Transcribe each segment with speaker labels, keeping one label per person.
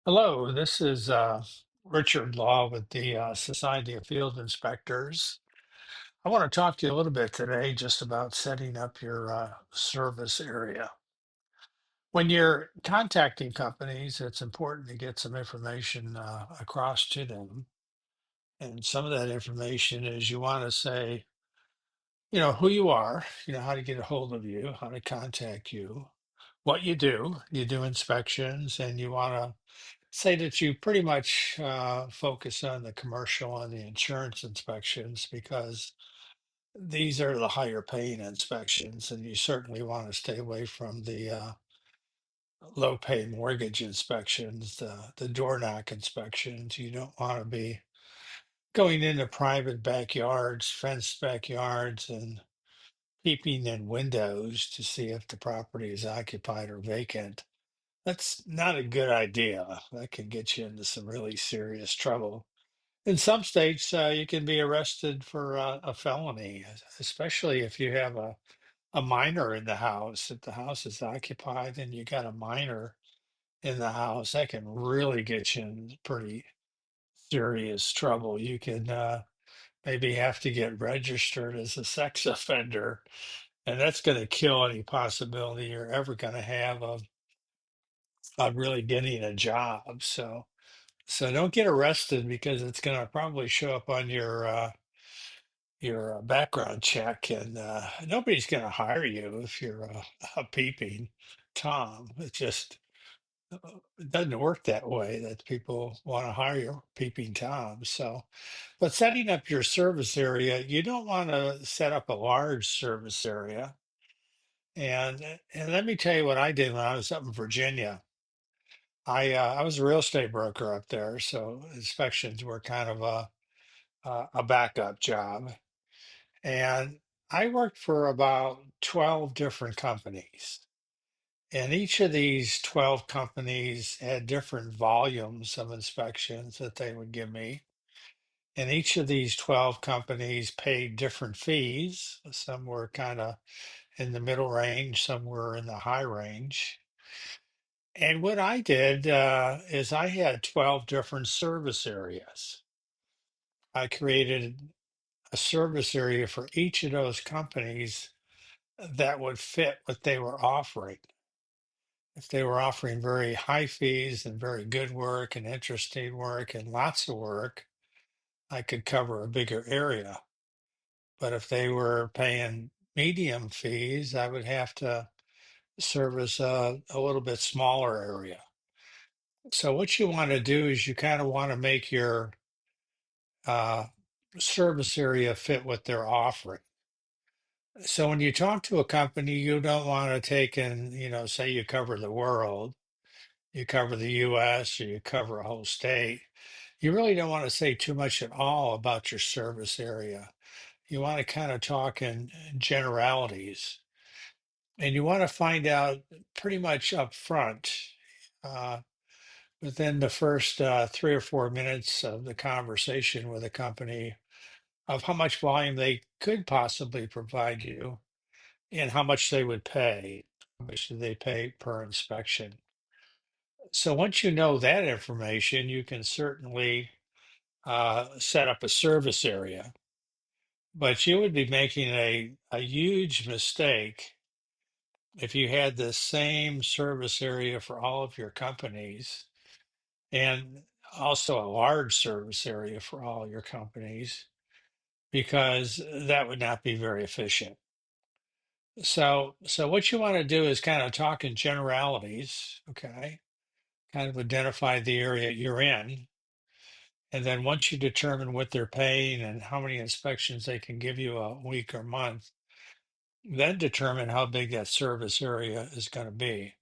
Speaker 1: Hello, this is Richard Law with the Society of Field Inspectors. I want to talk to you a little bit today just about setting up your service area. When you're contacting companies, it's important to get some information across to them. And some of that information is you want to say, who you are, how to get a hold of you, how to contact you, what you do. You do inspections, and you want to say that you pretty much focus on the commercial and the insurance inspections because these are the higher paying inspections, and you certainly want to stay away from the low pay mortgage inspections, the door knock inspections. You don't want to be going into private backyards, fenced backyards, and peeping in windows to see if the property is occupied or vacant. That's not a good idea. That can get you into some really serious trouble. In some states, you can be arrested for a felony, especially if you have a minor in the house. If the house is occupied and you got a minor in the house, that can really get you in pretty serious trouble. You can maybe have to get registered as a sex offender, and that's going to kill any possibility you're ever going to have of really getting a job. So don't get arrested because it's going to probably show up on your background check, and nobody's going to hire you if you're a peeping Tom. Uh, it doesn't work that way. That people want to hire you peeping Tom. So, but setting up your service area, you don't want to set up a large service area. And let me tell you what I did when I was up in Virginia. I was a real estate broker up there, so inspections were kind of a backup job. And I worked for about 12 different companies. And each of these 12 companies had different volumes of inspections that they would give me. And each of these 12 companies paid different fees. Some were kind of in the middle range, some were in the high range. And what I did is I had 12 different service areas. I created a service area for each of those companies that would fit what they were offering. If they were offering very high fees and very good work and interesting work and lots of work, I could cover a bigger area. But if they were paying medium fees, I would have to service a little bit smaller area. So what you want to do is you kind of want to make your uh, service area fit what they're offering. So when you talk to a company, you don't want to take and, say you cover the world, you cover the US, or you cover a whole state. You really don't want to say too much at all about your service area. You want to kind of talk in generalities, and you want to find out pretty much up front, uh, within the first 3 or 4 minutes of the conversation with a company, of how much volume they could possibly provide you and how much they would pay. How much do they pay per inspection? So once you know that information, you can certainly set up a service area. But you would be making a huge mistake if you had the same service area for all of your companies and also a large service area for all your companies, because that would not be very efficient. So what you want to do is kind of talk in generalities, okay? Kind of identify the area you're in. And then once you determine what they're paying and how many inspections they can give you a week or month, then determine how big that service area is going to be.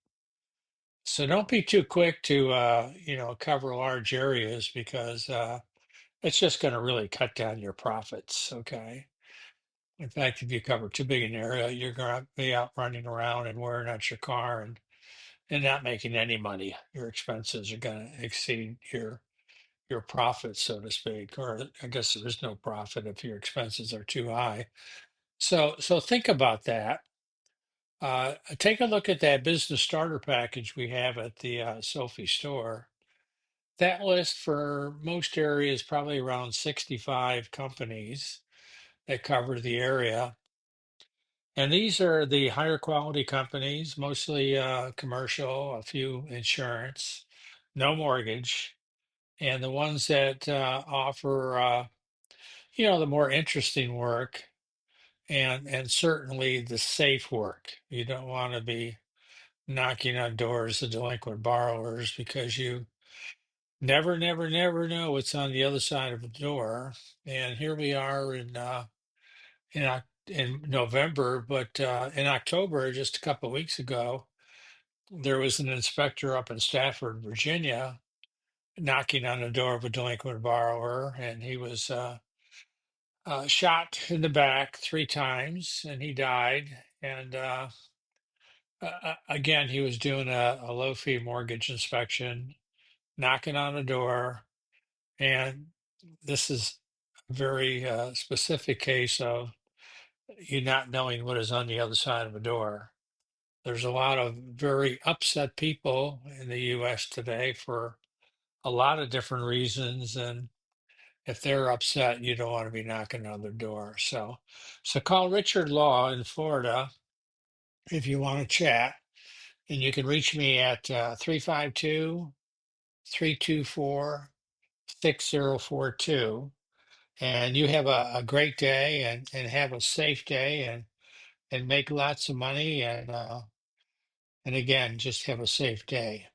Speaker 1: So don't be too quick to cover large areas because it's just going to really cut down your profits. Okay. In fact, if you cover too big an area, you're going to be out running around and wearing out your car and not making any money. Your expenses are going to exceed your profit, so to speak, or I guess there's no profit if your expenses are too high. So think about that. Take a look at that business starter package we have at the Sophie store. That list for most areas probably around 65 companies that cover the area. And these are the higher quality companies, mostly commercial, a few insurance, no mortgage, and the ones that offer, the more interesting work and certainly the safe work. You don't want to be knocking on doors of delinquent borrowers because you never, never, never know what's on the other side of the door. And here we are in November, but in October, just a couple of weeks ago, there was an inspector up in Stafford, Virginia, knocking on the door of a delinquent borrower, and he was shot in the back 3 times, and he died. And again, he was doing a low fee mortgage inspection, knocking on a door, and this is a very specific case of you not knowing what is on the other side of a door. There's a lot of very upset people in the US today for a lot of different reasons. And if they're upset, you don't want to be knocking on their door. So call Richard Law in Florida if you want to chat. And you can reach me at 352 And you have a great day and have a safe day and make lots of money. And again, just have a safe day.